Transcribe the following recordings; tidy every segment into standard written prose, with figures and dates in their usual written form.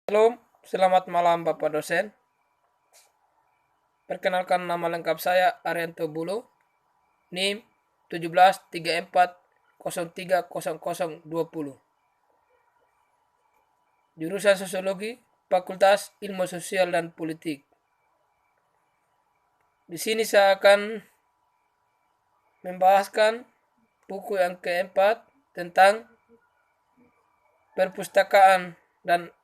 Halo, selamat malam Bapak dosen. Perkenalkan nama lengkap saya Arianto Bulu, NIM 1734030020. Jurusan Sosiologi, Fakultas Ilmu Sosial dan Politik. Di sini saya akan membahaskan buku yang keempat tentang perpustakaan dan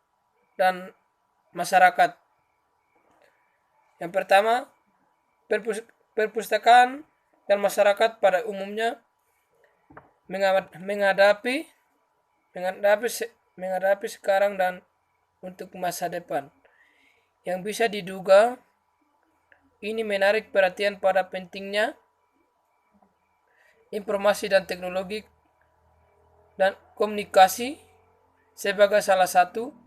masyarakat. Yang pertama, perpustakaan dan masyarakat pada umumnya menghadapi sekarang dan untuk masa depan. Yang bisa diduga ini menarik perhatian pada pentingnya informasi dan teknologi dan komunikasi sebagai salah satu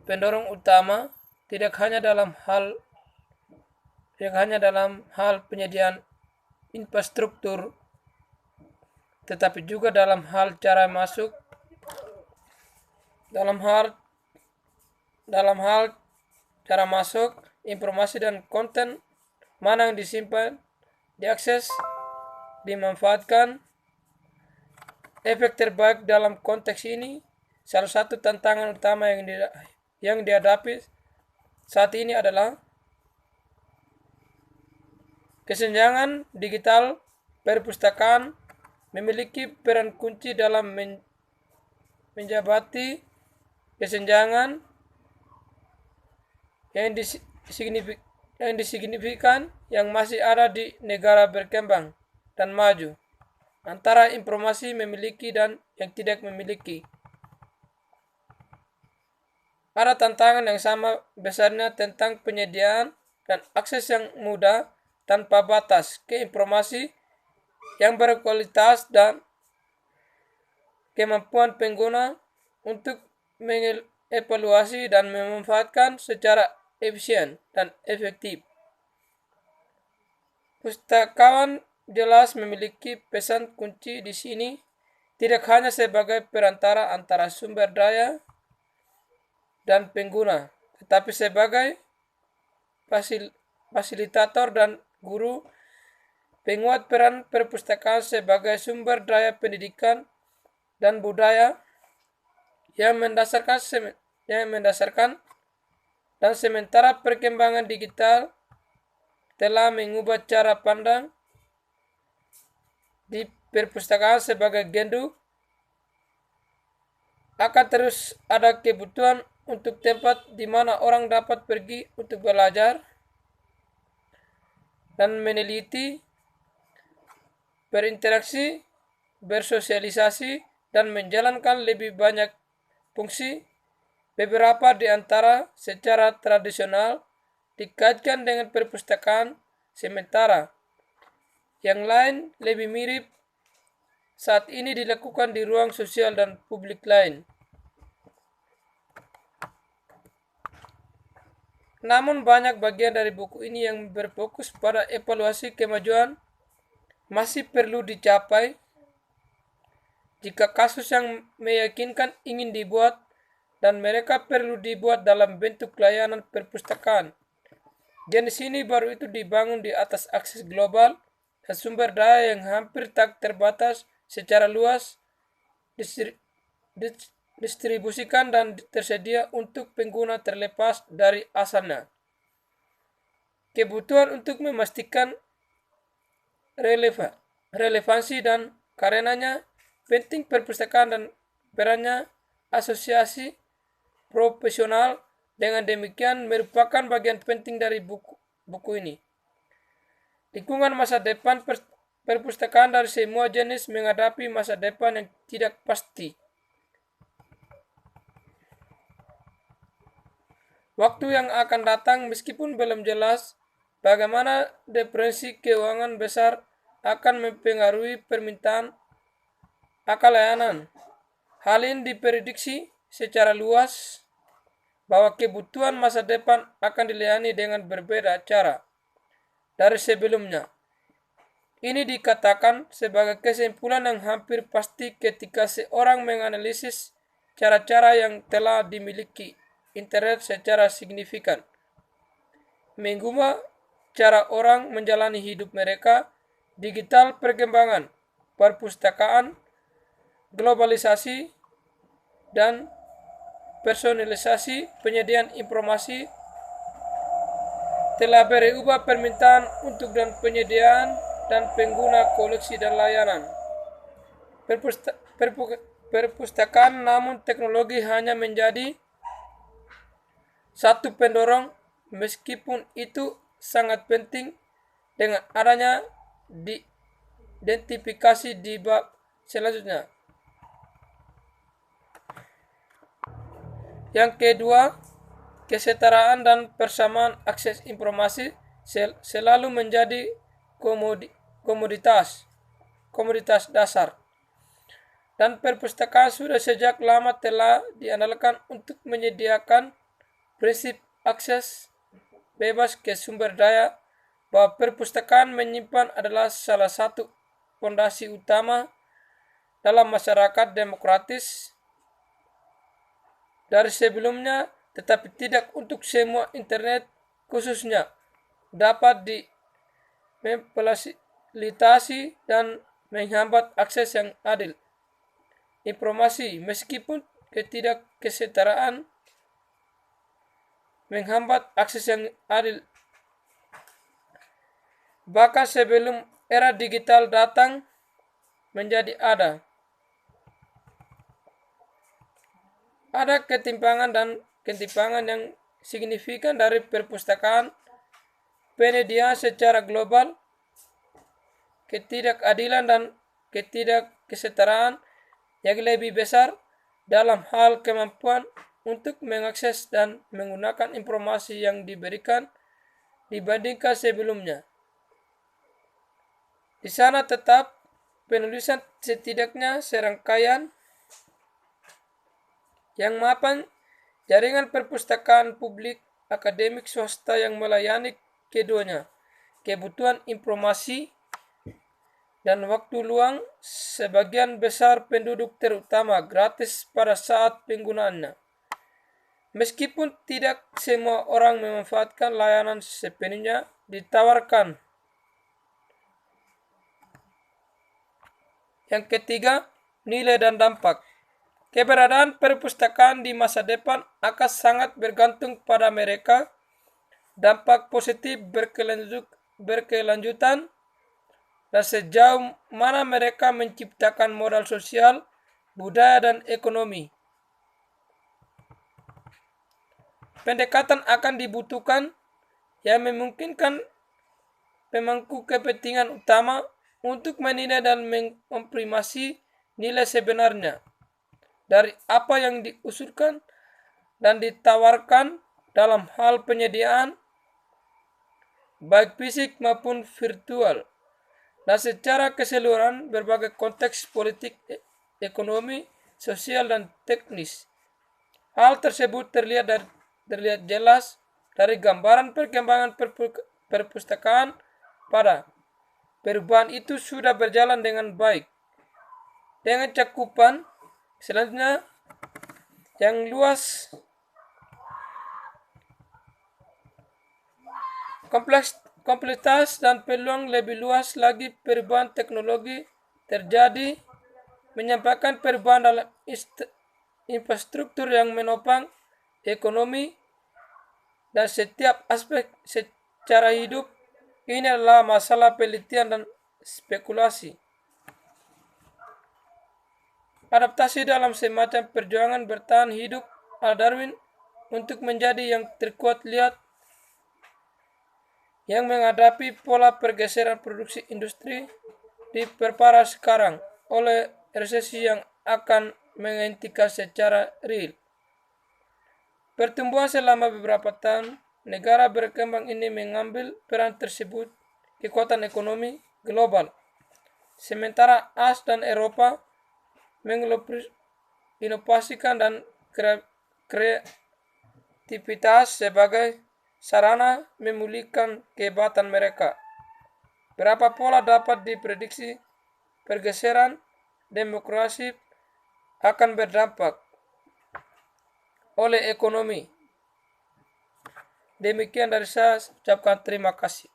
pendorong utama tidak hanya dalam hal penyediaan infrastruktur, tetapi juga dalam hal cara masuk, informasi dan konten mana yang disimpan, diakses, dimanfaatkan. Efek terbaik dalam konteks ini, salah satu tantangan utama yang dihadapi saat ini adalah kesenjangan digital. Perpustakaan memiliki peran kunci dalam menjabati kesenjangan yang signifikan yang masih ada di negara berkembang dan maju antara informasi memiliki dan yang tidak memiliki. Ada tantangan yang sama besarnya tentang penyediaan dan akses yang mudah tanpa batas ke informasi yang berkualitas dan kemampuan pengguna untuk mengevaluasi dan memanfaatkan secara efisien dan efektif. Pustakawan jelas memiliki pesan kunci di sini, tidak hanya sebagai perantara antara sumber daya dan pengguna, tetapi sebagai fasilitator dan guru. Penguat peran perpustakaan sebagai sumber daya pendidikan dan budaya yang mendasarkan dan sementara perkembangan digital telah mengubah cara pandang di perpustakaan sebagai gendu, akan terus ada kebutuhan untuk tempat di mana orang dapat pergi untuk belajar dan meneliti, berinteraksi, bersosialisasi, dan menjalankan lebih banyak fungsi. Beberapa di antara secara tradisional dikaitkan dengan perpustakaan, sementara yang lain lebih mirip saat ini dilakukan di ruang sosial dan publik lain. Namun banyak bagian dari buku ini yang berfokus pada evaluasi kemajuan masih perlu dicapai. Jika kasus yang meyakinkan ingin dibuat, dan mereka perlu dibuat dalam bentuk layanan perpustakaan. Jenis ini baru itu dibangun di atas akses global dan sumber daya yang hampir tak terbatas secara luas, distribusikan dan tersedia untuk pengguna terlepas dari asalnya. Kebutuhan untuk memastikan relevansi dan karenanya penting perpustakaan dan perannya asosiasi profesional. Dengan demikian merupakan bagian penting dari buku ini. Lingkungan masa depan perpustakaan dari semua jenis menghadapi masa depan yang tidak pasti. Waktu yang akan datang meskipun belum jelas bagaimana depresi keuangan besar akan mempengaruhi permintaan akan layanan. Hal ini diprediksi secara luas bahwa kebutuhan masa depan akan dilayani dengan berbeda cara dari sebelumnya. Ini dikatakan sebagai kesimpulan yang hampir pasti ketika seorang menganalisis cara-cara yang telah dimiliki internet secara signifikan, mengubah cara orang menjalani hidup mereka. Digital perkembangan, perpustakaan, globalisasi, dan personalisasi penyediaan informasi telah berubah permintaan untuk dan penyediaan dan pengguna koleksi dan layanan perpustakaan. Namun teknologi hanya menjadi satu pendorong, meskipun itu sangat penting. Dengan adanya diidentifikasi di bab selanjutnya. Yang kedua, kesetaraan dan persamaan akses informasi selalu menjadi komoditas dasar, dan perpustakaan sudah sejak lama telah diandalkan untuk menyediakan prinsip akses bebas ke sumber daya, bahwa perpustakaan menyimpan adalah salah satu fondasi utama dalam masyarakat demokratis dari sebelumnya, tetapi tidak untuk semua. Internet khususnya dapat memfasilitasi dan menghambat akses yang adil informasi, meskipun ketidaksetaraan menghambat akses yang adil. Bahkan sebelum era digital datang menjadi ada ketimpangan yang signifikan dari perpustakaan, penyediaan secara global, ketidakadilan dan ketidaksetaraan yang lebih besar dalam hal kemampuan untuk mengakses dan menggunakan informasi yang diberikan dibandingkan sebelumnya. Di sana tetap penulisan setidaknya serangkaian yang mapan jaringan perpustakaan publik, akademik, swasta yang melayani keduanya, kebutuhan informasi dan waktu luang sebagian besar penduduk, terutama gratis pada saat penggunaannya. Meskipun tidak semua orang memanfaatkan layanan sepenuhnya ditawarkan. Yang ketiga, nilai dan dampak. Keberadaan perpustakaan di masa depan akan sangat bergantung pada mereka. Dampak positif berkelanjutan dan sejauh mana mereka menciptakan modal sosial, budaya, dan ekonomi. Pendekatan akan dibutuhkan yang memungkinkan pemangku kepentingan utama untuk menilai dan mengomprimasi nilai sebenarnya dari apa yang diusulkan dan ditawarkan dalam hal penyediaan, baik fisik maupun virtual, dan secara keseluruhan berbagai konteks politik, ekonomi, sosial, dan teknis. Hal tersebut terlihat jelas dari gambaran perkembangan perpustakaan. Pada perubahan itu sudah berjalan dengan baik, dengan cakupan selanjutnya yang luas, kompleksitas dan peluang lebih luas lagi. Perubahan teknologi terjadi menyampaikan perubahan dalam infrastruktur yang menopang ekonomi dan setiap aspek secara hidup. Ini adalah masalah penelitian dan spekulasi. Adaptasi dalam semacam perjuangan bertahan hidup ala Darwin untuk menjadi yang terkuat. Lihat yang menghadapi pola pergeseran produksi industri diperparah sekarang oleh resesi yang akan menghentikan secara real pertumbuhan selama beberapa tahun. Negara berkembang ini mengambil peran tersebut kekuatan ekonomi global, sementara Asia dan Eropa menginovasikan dan kreativitas sebagai sarana memulihkan kehebatan mereka. Berapa pola dapat diprediksi pergeseran demokrasi akan berdampak oleh ekonomi. Demikian dari saya, ucapkan terima kasih.